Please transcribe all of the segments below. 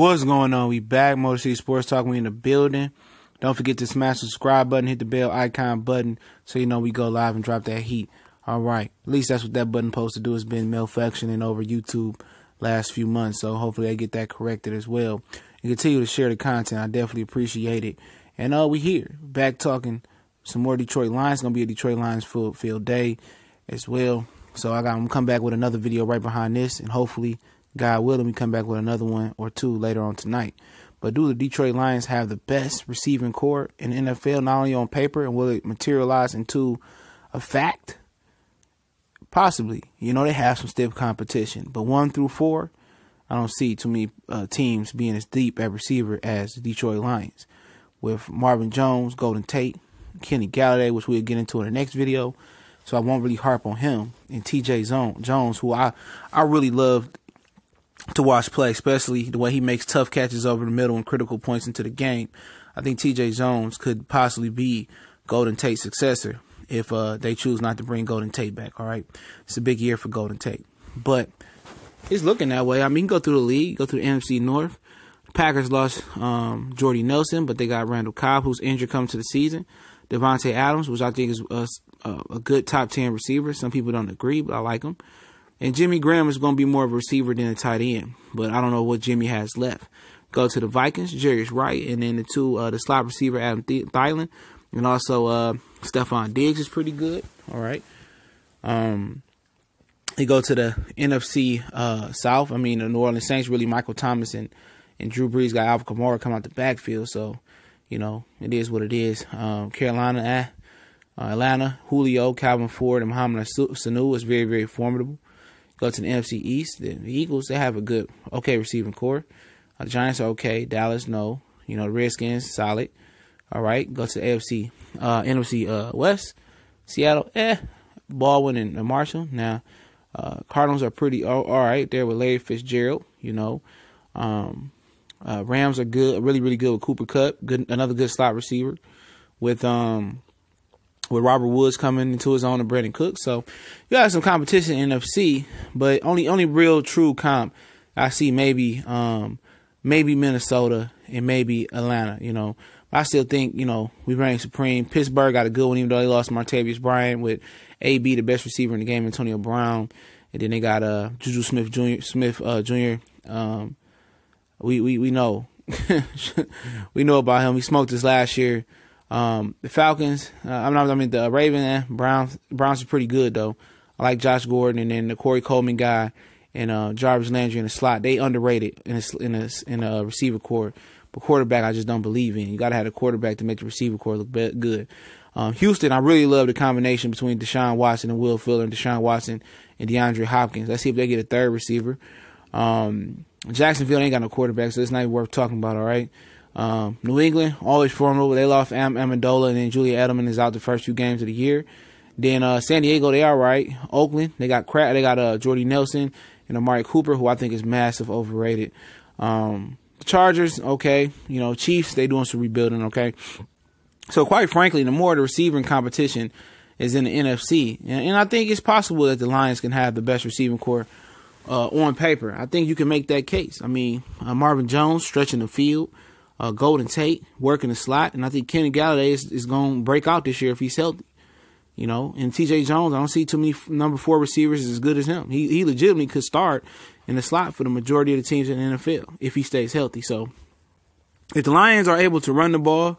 What's going on? We back. Motor City Sports Talk. We in the building. Don't forget to smash the subscribe button, hit the bell icon button so you know we go live and drop that heat. All right. At least that's what that button supposed to do. It's been malfunctioning over YouTube last few months, so hopefully they get that corrected as well. And continue to share the content. I definitely appreciate it. And we here, back talking some more Detroit Lions. It's going to be a Detroit Lions field day as well. So I'm going to come back with another video right behind this, and hopefully, God willing, we come back with another one or two later on tonight. But do the Detroit Lions have the best receiving core in the NFL, not only on paper, and will it materialize into a fact? Possibly. You know, they have some stiff competition. But 1 through 4, I don't see too many teams being as deep at receiver as the Detroit Lions. With Marvin Jones, Golden Tate, Kenny Galladay, which we'll get into in the next video. So I won't really harp on him. And TJ Jones, who I really love to watch play, especially the way he makes tough catches over the middle and critical points into the game. I think TJ Jones could possibly be Golden Tate's successor if they choose not to bring Golden Tate back, all right? It's a big year for Golden Tate. But it's looking that way. I mean, go through the league, go through the NFC North. The Packers lost Jordy Nelson, but they got Randall Cobb, who's injured coming to the season. Devontae Adams, which I think is a good top 10 receiver. Some people don't agree, but I like him. And Jimmy Graham is going to be more of a receiver than a tight end. But I don't know what Jimmy has left. Go to the Vikings, Jarius Wright. And then the slot receiver, Adam Thielen. And also Stephon Diggs is pretty good. All right. You go to the NFC South. I mean, the New Orleans Saints, really Michael Thomas and Drew Brees got Alvin Kamara come out the backfield. So, you know, it is what it is. Carolina, Atlanta, Julio, Calvin Ford, and Mohamed Sanu is very, very formidable. Go to the NFC East. The Eagles, they have a okay receiving core. The Giants are okay. Dallas, no. You know, the Redskins, solid. All right. Go to the NFC West. Seattle, Baldwin and Marshall. Now, Cardinals are pretty all right there with Larry Fitzgerald, you know. Rams are good, really, really good with Cooper Kupp. Another good slot receiver with Robert Woods coming into his own and Brandon Cook. So you got some competition in NFC, but only real true comp I see maybe Minnesota and maybe Atlanta, you know. I still think, you know, we reign supreme. Pittsburgh got a good one, even though they lost Martavis Bryant with AB, the best receiver in the game, Antonio Brown. And then they got Juju Smith Jr. We know. We know about him. He smoked us last year. The Falcons, the Ravens, Browns are pretty good, though. I like Josh Gordon and then the Corey Coleman guy and Jarvis Landry in the slot. They underrated in a receiver core. But quarterback, I just don't believe in. You got to have a quarterback to make the receiver core look good. Houston, I really love the combination between Deshaun Watson and Will Fuller and Deshaun Watson and DeAndre Hopkins. Let's see if they get a third receiver. Jacksonville ain't got no quarterback, so it's not even worth talking about, all right? New England, always formidable. They lost Amendola, and then Julian Edelman is out the first few games of the year. Then San Diego, they all right. Oakland, they got Jordy Nelson and Amari Cooper, who I think is massive overrated. Chargers, okay. You know, Chiefs, they doing some rebuilding, okay. So quite frankly, the more the receiving competition is in the NFC, and I think it's possible that the Lions can have the best receiving core on paper. I think you can make that case. I mean, Marvin Jones stretching the field, Golden Tate working the slot, and I think Kenny Galladay is going to break out this year if he's healthy. You know, and TJ Jones, I don't see too many number 4 receivers as good as him. He legitimately could start in the slot for the majority of the teams in the NFL if he stays healthy. So if the Lions are able to run the ball,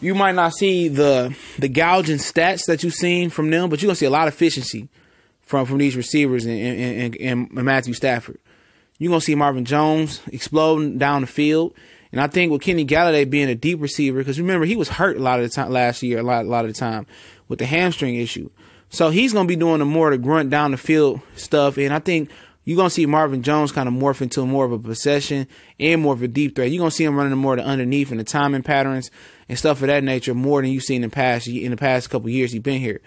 you might not see the gouging stats that you've seen from them, but you're going to see a lot of efficiency from these receivers and Matthew Stafford. You're going to see Marvin Jones exploding down the field. And I think with Kenny Galladay being a deep receiver, because remember, he was hurt a lot of the time last year, a lot of the time with the hamstring issue. So he's going to be doing the grunt down the field stuff. And I think you're going to see Marvin Jones kind of morph into more of a possession and more of a deep threat. You're going to see him running more to underneath and the timing patterns and stuff of that nature more than you've seen in the past couple of years he's been here.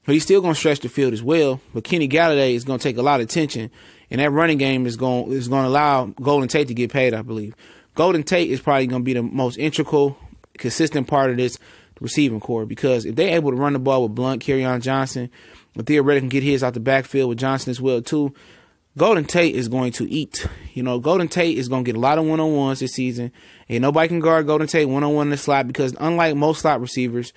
But he's still going to stretch the field as well. But Kenny Galladay is going to take a lot of attention. And that running game is going to allow Golden Tate to get paid, I believe. Golden Tate is probably going to be the most integral, consistent part of this receiving core, because if they're able to run the ball with Blunt, Kerryon Johnson, if theoretically can get his out the backfield with Johnson as well too, Golden Tate is going to eat. You know, Golden Tate is going to get a lot of one-on-ones this season. And nobody can guard Golden Tate one-on-one in the slot because unlike most slot receivers,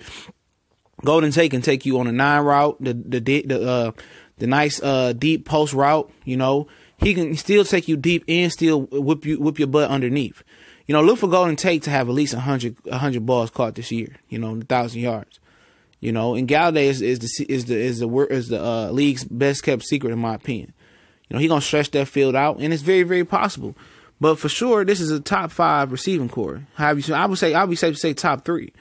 Golden Tate can take you on a 9 route, the nice deep post route. You know, he can still take you deep and still whip your butt underneath. You know, look for Golden Tate to have at least 100 balls caught this year. You know, 1,000 yards. You know, and Galladay is the league's best kept secret in my opinion. You know, he's gonna stretch that field out, and it's very, very possible. But for sure, this is a top 5 receiving core. I would say safe to say top 3.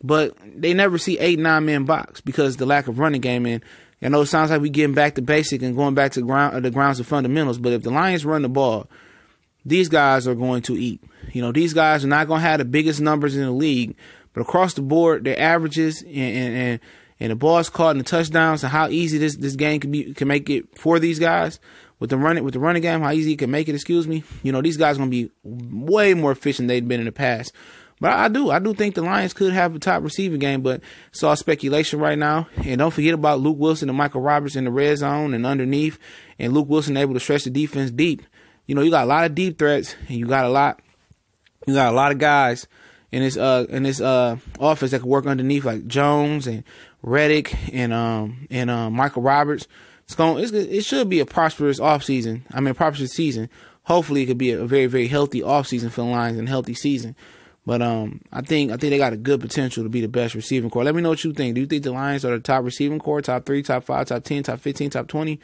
But they never see 8-9 man box because of the lack of running game. And I know it sounds like we getting back to basic and going back to the grounds of fundamentals. But if the Lions run the ball, these guys are going to eat. You know, these guys are not going to have the biggest numbers in the league, but across the board, their averages and the balls caught and the touchdowns and how easy this game can make it for these guys with the running game, how easy it can make it. You know, these guys are going to be way more efficient than they've been in the past. But I do think the Lions could have a top receiving game, but it's all speculation right now. And don't forget about Luke Wilson and Michael Roberts in the red zone and underneath, and Luke Wilson able to stretch the defense deep. You know, you got a lot of deep threats, and you got a lot of guys in this offense that can work underneath, like Jones and Reddick and Michael Roberts. It should be a prosperous season. Hopefully, it could be a very, very healthy offseason for the Lions and a healthy season. But I think they got a good potential to be the best receiving core. Let me know what you think. Do you think the Lions are the top receiving core, top 3, top 5, top 10, top 15, top 20?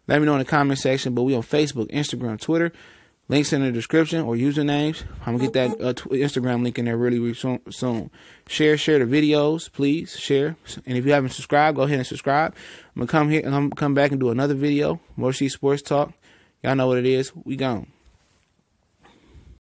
Let me know in the comment section. But we on Facebook, Instagram, Twitter. Links in the description or usernames. I'm going to get that Instagram link in there really soon. Share the videos, please. Share. And if you haven't subscribed, go ahead and subscribe. I'm going to come here and come back and do another video. More C Sports Talk. Y'all know what it is. We gone.